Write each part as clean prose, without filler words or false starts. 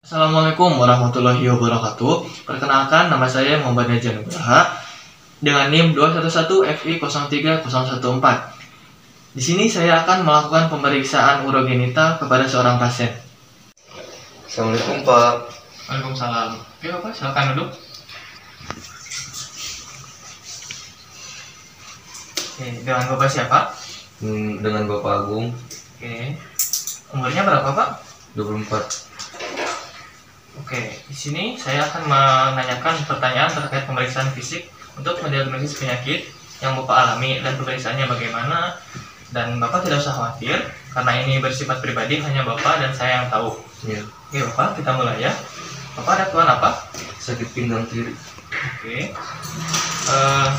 Assalamualaikum warahmatullahi wabarakatuh. Perkenalkan, nama saya Muhammad Najar Nugraha dengan NIM 211FI03014. Di sini saya akan melakukan pemeriksaan urogenita kepada seorang pasien. Assalamualaikum Pak. Waalaikumsalam. Oke Bapak, silakan duduk. Oke, dengan Bapak siapa? Dengan Bapak Agung. Oke. Umurnya berapa Pak? 24. Oke, di sini saya akan menanyakan pertanyaan terkait pemeriksaan fisik untuk mendiagnosis penyakit yang Bapak alami dan pemeriksaannya bagaimana. Dan Bapak tidak usah khawatir karena ini bersifat pribadi, hanya Bapak dan saya yang tahu. Ya. Oke Bapak, kita mulai ya. Bapak ada keluhan apa? Sakit pinggang kiri. Oke.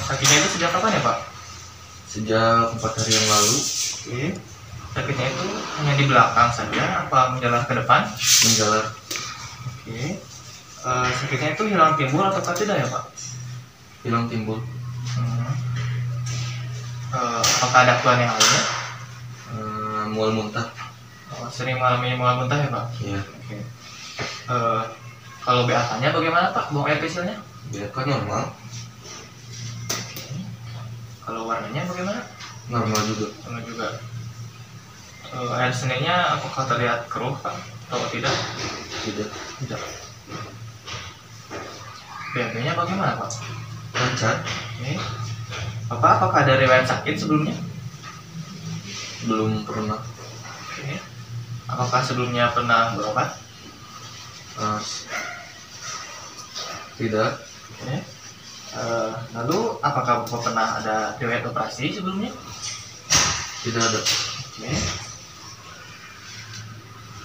Sakitnya itu sejak kapan ya Pak? Sejak 4 hari yang lalu. Oke. Sakitnya itu hanya di belakang saja, apa menjalar ke depan? Menjalar. Oke. Sakitnya itu hilang timbul atau tidak ya Pak? Hilang timbul. Apakah ada keluhan yang lainnya? Mual muntah. Sering mengalami mual muntah ya Pak? Iya. Oke. Kalau BAK-nya bagaimana Pak? Buang air kecilnya? BAK normal. Kalau warnanya bagaimana? Normal juga. Normal juga. Air seninya apakah terlihat keruh Pak? Atau tidak? Tidak. Tidak. BAB-nya bagaimana Pak? Lancar. Oke. Bapak apakah ada riwayat sakit sebelumnya? Belum pernah. Oke. Apakah sebelumnya pernah berobat? Tidak. Oke. Lalu apakah Bapak pernah ada riwayat operasi sebelumnya? Tidak ada. Oke.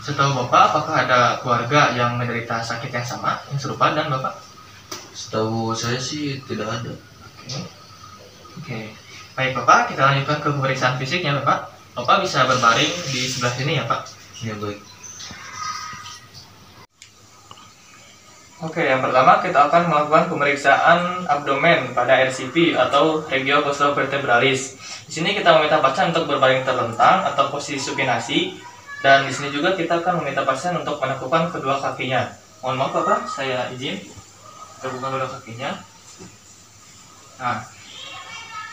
Setahu Bapak, apakah ada keluarga yang menderita sakit yang sama, yang serupa dan Bapak? Setahu saya sih tidak ada. Oke. Oke. Baik Bapak, kita lanjutkan ke pemeriksaan fisiknya Bapak. Bapak bisa berbaring di sebelah sini ya Pak? Ya baik. Oke, yang pertama kita akan melakukan pemeriksaan abdomen pada RCP atau regio costovertebralis. Di sini kita meminta pasien untuk berbaring terlentang atau posisi supinasi, dan di sini juga kita akan meminta pasien untuk menekukkan kedua kakinya. Mohon maaf Bapak, saya izin menekukkan kedua kakinya. Nah,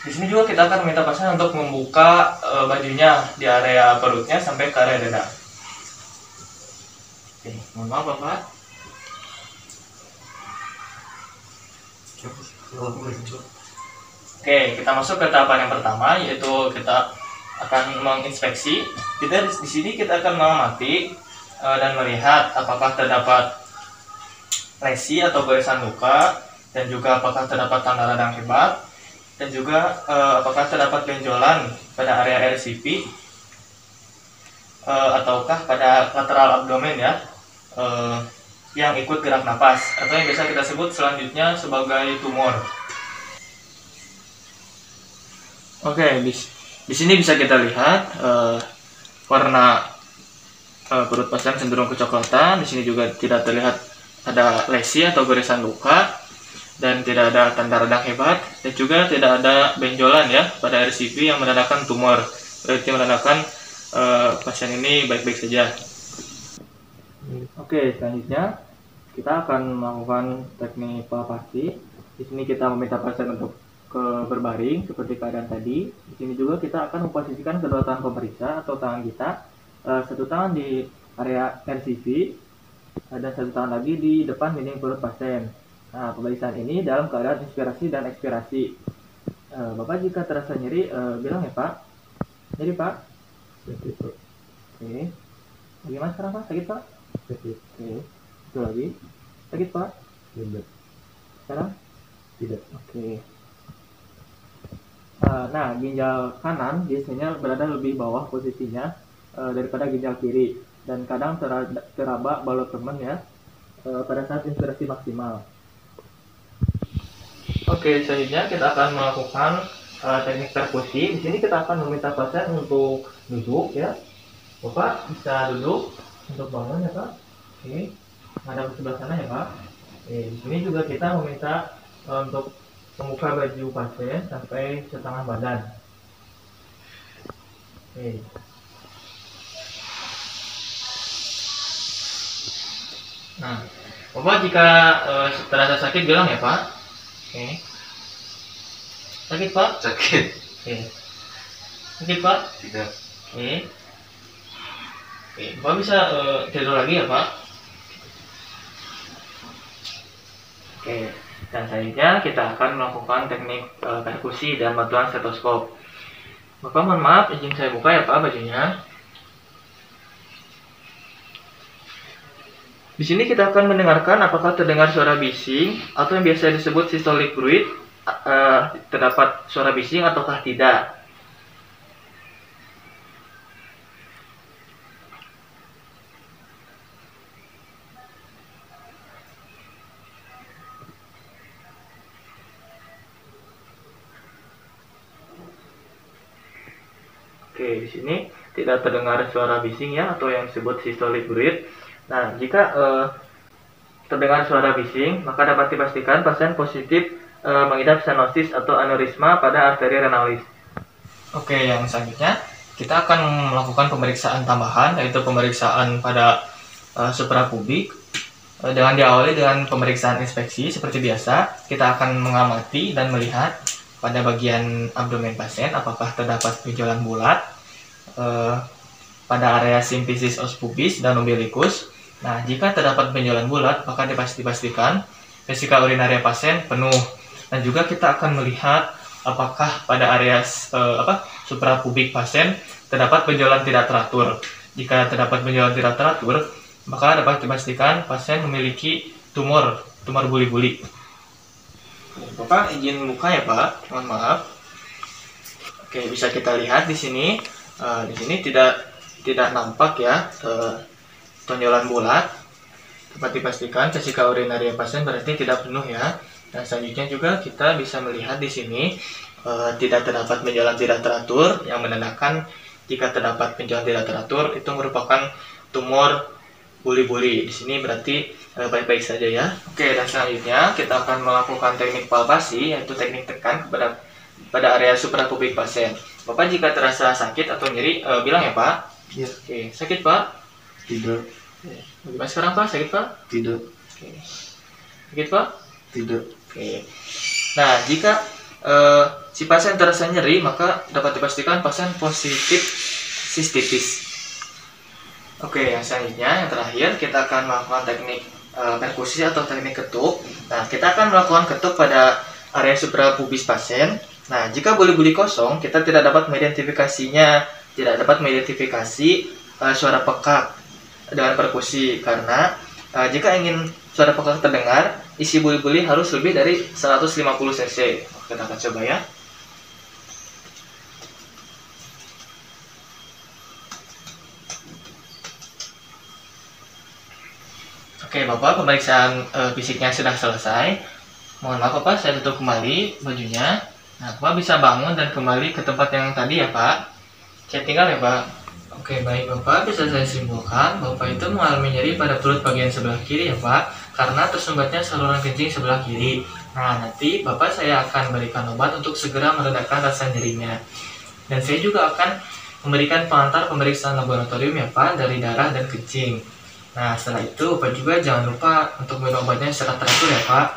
di sini juga kita akan meminta pasien untuk membuka bajunya di area perutnya sampai ke area dada. Oke, mohon maaf Bapak. Oke, kita masuk ke tahapan yang pertama, yaitu kita akan menginspeksi. Kita di sini kita akan mengamati dan melihat apakah terdapat lesi atau goresan luka, dan juga apakah terdapat tanda radang hebat, dan juga apakah terdapat benjolan pada area RCP ataukah pada lateral abdomen ya, yang ikut gerak napas atau yang biasa kita sebut selanjutnya sebagai tumor. Oke, di sini bisa kita lihat warna perut pasien cenderung kecoklatan. Di sini juga tidak terlihat ada lesi atau goresan luka, dan tidak ada tanda radang hebat, dan juga tidak ada benjolan ya pada RCP yang menandakan tumor. Berarti menandakan pasien ini baik-baik saja. Oke, selanjutnya kita akan melakukan teknik palpasi. Di sini kita meminta pasien untuk berbaring seperti keadaan tadi. Di sini juga kita akan memposisikan kedua tangan pemeriksa atau tangan kita, satu tangan di area RCP, ada satu tangan lagi di depan dinding perut pasien. Nah, pemeriksaan ini dalam keadaan inspirasi dan ekspirasi. Bapak jika terasa nyeri, bilang ya Pak. Nyeri Pak? Sakit Pak. Oke. Bagaimana sekarang Pak? Sakit Pak? Sakit. Oke. Itu lagi. Sakit Pak? Tidak. Sekarang? Tidak. Oke. Nah, ginjal kanan biasanya berada lebih bawah posisinya daripada ginjal kiri, dan kadang teraba balok temen ya pada saat inspirasi maksimal. Oke, selanjutnya kita akan melakukan teknik perkusi. Di sini kita akan meminta pasien untuk duduk ya. Bapak bisa duduk untuk bangun ya Pak. Oke, ada di sebelah sana ya Pak. Oke, di sini juga kita meminta untuk membuka baju pasien sampai setengah badan. Oke. Nah, Bapak jika terasa sakit bilang ya Pak. Oke. Sakit Pak? Sakit. Oke. Sakit Pak? Tidak. Oke. Oke, Bapak bisa tidur lagi ya Pak? Oke. Dan selanjutnya kita akan melakukan teknik perkusi dan bantuan stetoskop. Bapak mohon maaf, izin saya buka ya Pak bajunya. Di sini kita akan mendengarkan apakah terdengar suara bising atau yang biasa disebut systolic bruit, terdapat suara bising ataukah tidak. Oke, di sini tidak terdengar suara bising ya atau yang disebut systolic bruit. Nah, jika terdengar suara bising, maka dapat dipastikan pasien positif mengidap stenosis atau aneurisma pada arteri renalis. Oke, yang selanjutnya kita akan melakukan pemeriksaan tambahan, yaitu pemeriksaan pada suprapubik. Dengan diawali dengan pemeriksaan inspeksi seperti biasa, kita akan mengamati dan melihat pada bagian abdomen pasien apakah terdapat benjolan bulat pada area simfisis os pubis dan umbilicus. Nah, jika terdapat benjolan bulat, maka dipastikan vesika urinaria pasien penuh. Dan juga kita akan melihat apakah pada area suprapubik pasien terdapat benjolan tidak teratur. Jika terdapat benjolan tidak teratur, maka dapat dipastikan pasien memiliki tumor buli-buli. Bapak izin buka ya Pak, mohon maaf. Oke, bisa kita lihat di sini. Di sini tidak nampak ya tonjolan bulat. Dapat dipastikan vesika urinaria pasien berarti tidak penuh ya. Dan selanjutnya juga kita bisa melihat di sini tidak terdapat benjolan tidak teratur, yang menandakan jika terdapat benjolan tidak teratur itu merupakan tumor buli-buli. Di sini berarti baik-baik saja ya. Oke, dan selanjutnya kita akan melakukan teknik palpasi, yaitu teknik tekan pada area suprapubik pasien. Bapak jika terasa sakit atau nyeri bilang ya Pak. Iya. Oke, sakit Pak? Tidak. Bagaimana sekarang Pak? Sakit Pak? Tidak. Oke. Sakit Pak? Tidak. Oke. Nah, jika si pasien terasa nyeri, maka dapat dipastikan pasien positif sistitis. Oke, yang selanjutnya, yang terakhir, kita akan melakukan teknik perkusi atau teknik ketuk. Nah, kita akan melakukan ketuk pada area suprapubis pasien. Nah, jika buli-buli kosong, kita tidak dapat mengidentifikasinya, tidak dapat mengidentifikasi suara pekak dengan perkusi, karena jika ingin suara pekak terdengar, isi buli-buli harus lebih dari 150 cc. Kita akan coba ya. Oke Bapak, pemeriksaan fisiknya sudah selesai. Mohon maaf Bapak, saya tutup kembali bajunya. Nah, Bapak bisa bangun dan kembali ke tempat yang tadi ya Pak. Saya tinggal ya Pak. Oke, baik Bapak, bisa saya simpulkan Bapak itu mengalami nyeri pada perut bagian sebelah kiri ya Pak, karena tersumbatnya saluran kencing sebelah kiri. Nah, nanti Bapak saya akan berikan obat untuk segera meredakan rasa nyerinya. Dan saya juga akan memberikan pengantar pemeriksaan laboratorium ya Pak, dari darah dan kencing. Nah, setelah itu Bapak juga jangan lupa untuk minum obatnya secara teratur ya Pak,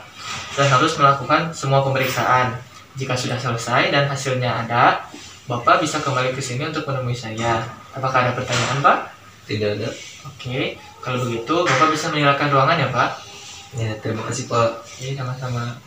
dan harus melakukan semua pemeriksaan. Jika sudah selesai dan hasilnya ada, Bapak bisa kembali ke sini untuk menemui saya. Apakah ada pertanyaan, Pak? Tidak ada. Oke, kalau begitu Bapak bisa meninggalkan ruangan ya, Pak? Ya, terima kasih Pak. Oke, sama-sama.